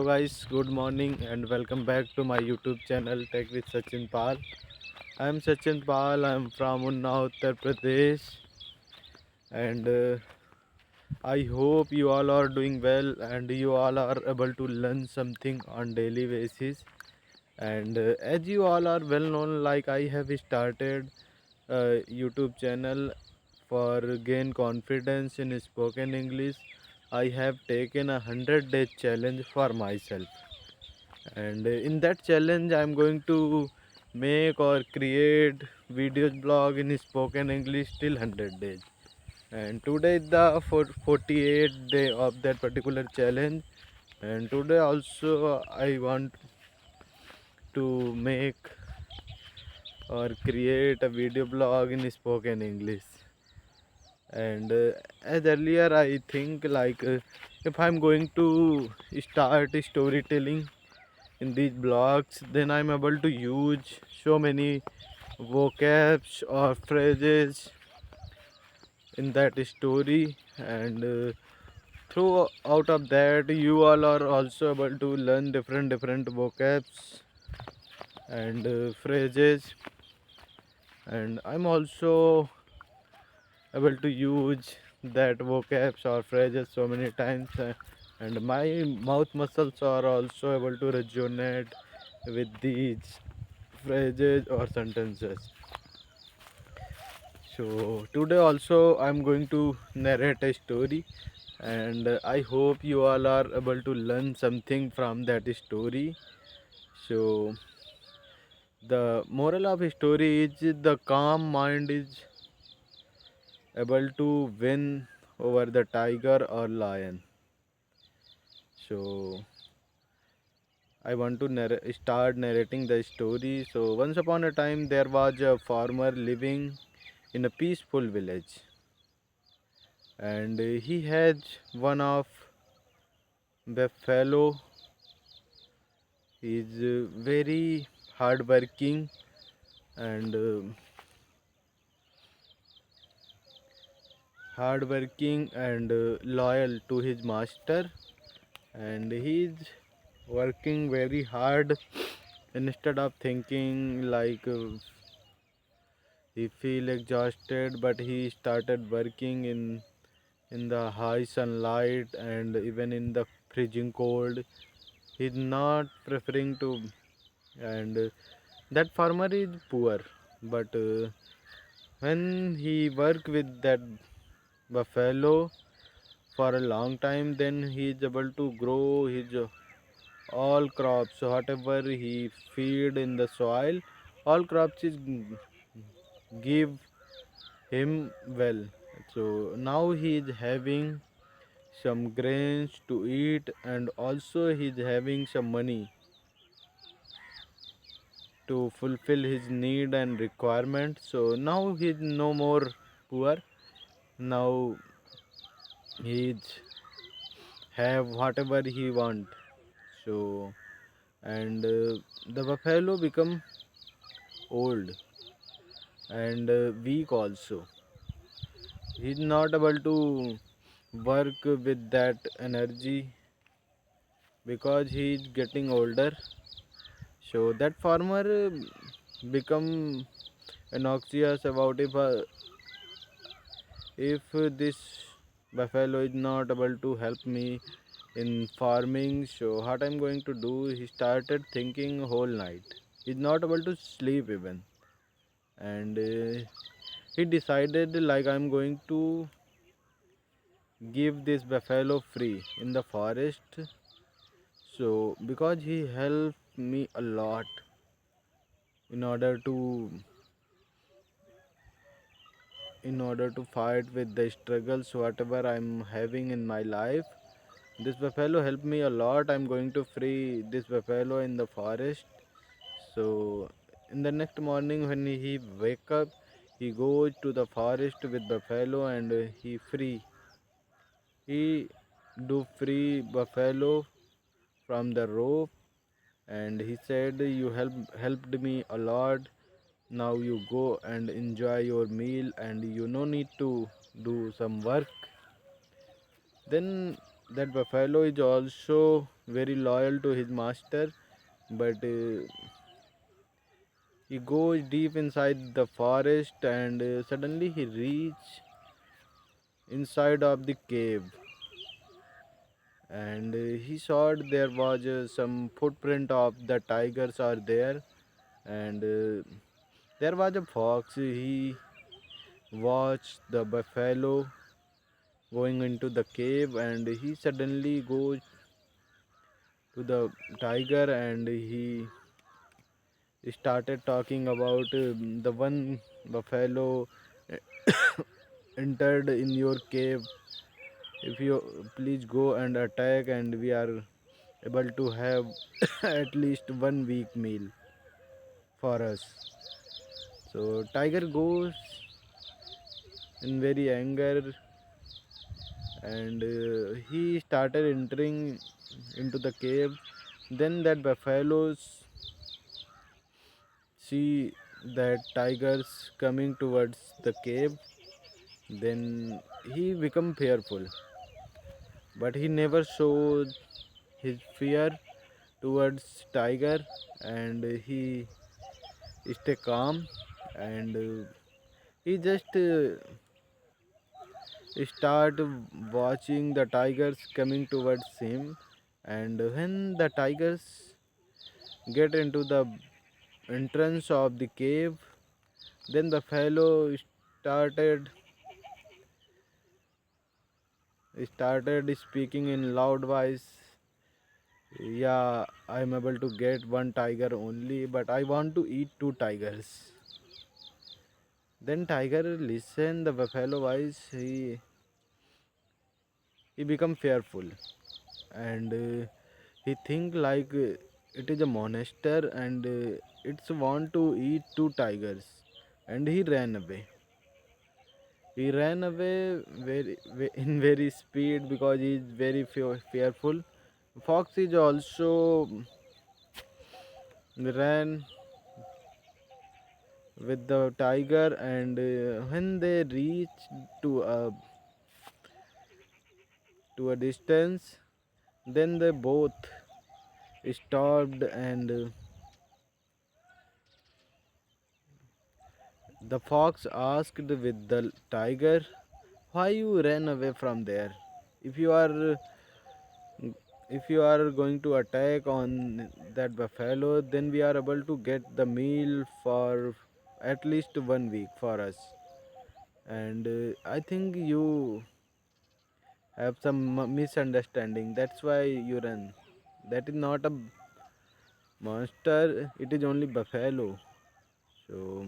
Guys, good morning and welcome back to my YouTube channel Tech with Sachin Pal. I am Sachin Pal. I am from Unnao, Uttar Pradesh, and I hope you all are doing well and you all are able to learn something on daily basis. And as you all are well known, like I have started a YouTube channel for gain confidence in spoken English. I have taken a 100-day challenge for myself, and in that challenge I'm going to make or create videos blog in spoken English till 100 days. And today is the 48th day of that particular challenge, and today also I want to make or create a video blog in spoken English. And as earlier I think, if I'm going to start storytelling in these blogs, then I'm able to use so many vocabs or phrases in that story, and through out of that you all are also able to learn different vocabs and phrases, and I'm also able to use that vocabs or phrases so many times, and my mouth muscles are also able to resonate with these phrases or sentences. So today also I'm going to narrate a story, and I hope you all are able to learn something from that story. So the moral of a story is the calm mind is able to win over the tiger or lion. So I want to start narrating the story. So once upon a time there was a farmer living in a peaceful village, and he had one of buffalo. He is very hardworking and loyal to his master, and he is working very hard. Instead of thinking he feel exhausted, but he started working in the high sunlight and even in the freezing cold. He's not preferring to, and that farmer is poor, but when he work with that buffalo for a long time, then he is able to grow his all crops. So whatever he feed in the soil, all crops is give him well. So now he is having some grains to eat, and also he is having some money to fulfill his need and requirement. So now he is no more poor. Now he is have whatever he want. So and the buffalo become old and weak also. He's not able to work with that energy because he is getting older. So that farmer become anxious about if this buffalo is not able to help me in farming. So what I'm going to do? He started thinking whole night. He's not able to sleep even, and he decided, like, I'm going to give this buffalo free in the forest. So because he helped me a lot in order to fight with the struggles whatever I'm having in my life. This buffalo helped me a lot. I'm going to free this buffalo in the forest. So in the next morning when he wake up, he goes to the forest with buffalo, and he do free buffalo from the rope, and he said, you helped me a lot. Now you go and enjoy your meal, and you no need to do some work. Then that buffalo is also very loyal to his master, but he goes deep inside the forest, and suddenly he reach inside of the cave, and he saw there was some footprint of the tigers are there, and there was a fox. He watched the buffalo going into the cave, and he suddenly goes to the tiger, and he started talking about the one buffalo entered in your cave. If you please go and attack, and we are able to have at least 1 week meal for us. So tiger goes in very anger, and he started entering into the cave. Then that buffaloes see that tigers coming towards the cave. Then he become fearful, but he never showed his fear towards tiger, and he stay calm, and he just start watching the tigers coming towards him. And when the tigers get into the entrance of the cave, then the fellow started speaking in loud voice. Yeah, I'm able to get one tiger only, but I want to eat two tigers. Then tiger listen the buffalo voice. He become fearful, and he think like it is a monster, and it's want to eat two tigers, and he ran away. He ran away in very speed because he is very fearful. Fox is also ran with the tiger, and when they reached to a to a distance, then they both stopped, and the fox asked with the tiger, why you ran away from there? If you are if you are going to attack on that buffalo, then we are able to get the meal for at least 1 week for us. And I think you have some misunderstanding. That's why you run. That is not a monster. It is only buffalo. So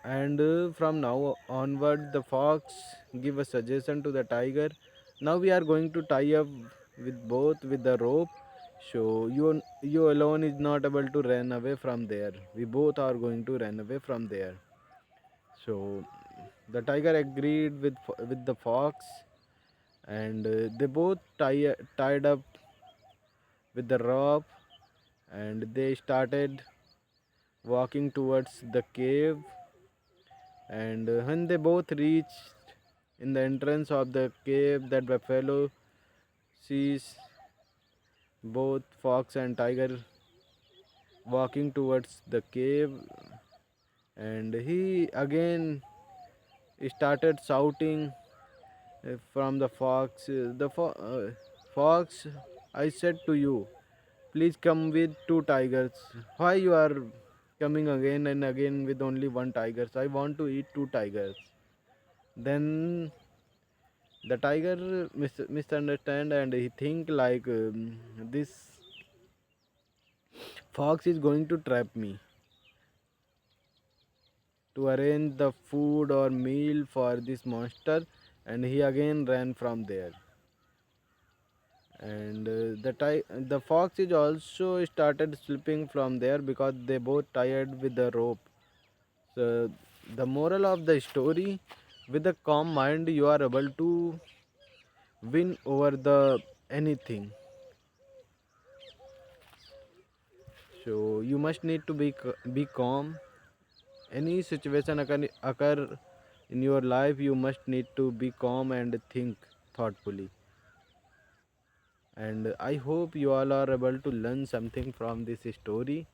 and from now onward, the fox give a suggestion to the tiger. Now we are going to tie up with both with the rope, so you alone is not able to run away from there. We both are going to run away from there. So the tiger agreed with the fox, and they both tied up with the rope, and they started walking towards the cave. And when they both reached in the entrance of the cave, that buffalo sees both fox and tiger walking towards the cave, and he again started shouting from the fox. Fox, I said to you, please come with two tigers. Why you are coming again and again with only one tiger? I want to eat two tigers. Then the tiger misunderstand, and he think like this fox is going to trap me to arrange the food or meal for this monster, and he again ran from there. And the fox is also started slipping from there because they both tied with the rope. So the moral of the story, with a calm mind you are able to win over the anything. So you must need to be calm. Any situation occur in your life, you must need to be calm and think thoughtfully. and I hope you all are able to learn something from this story.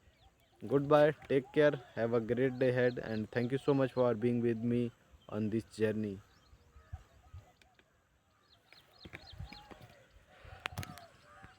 Goodbye, take care, have a great day ahead, and thank you so much for being with me on this journey.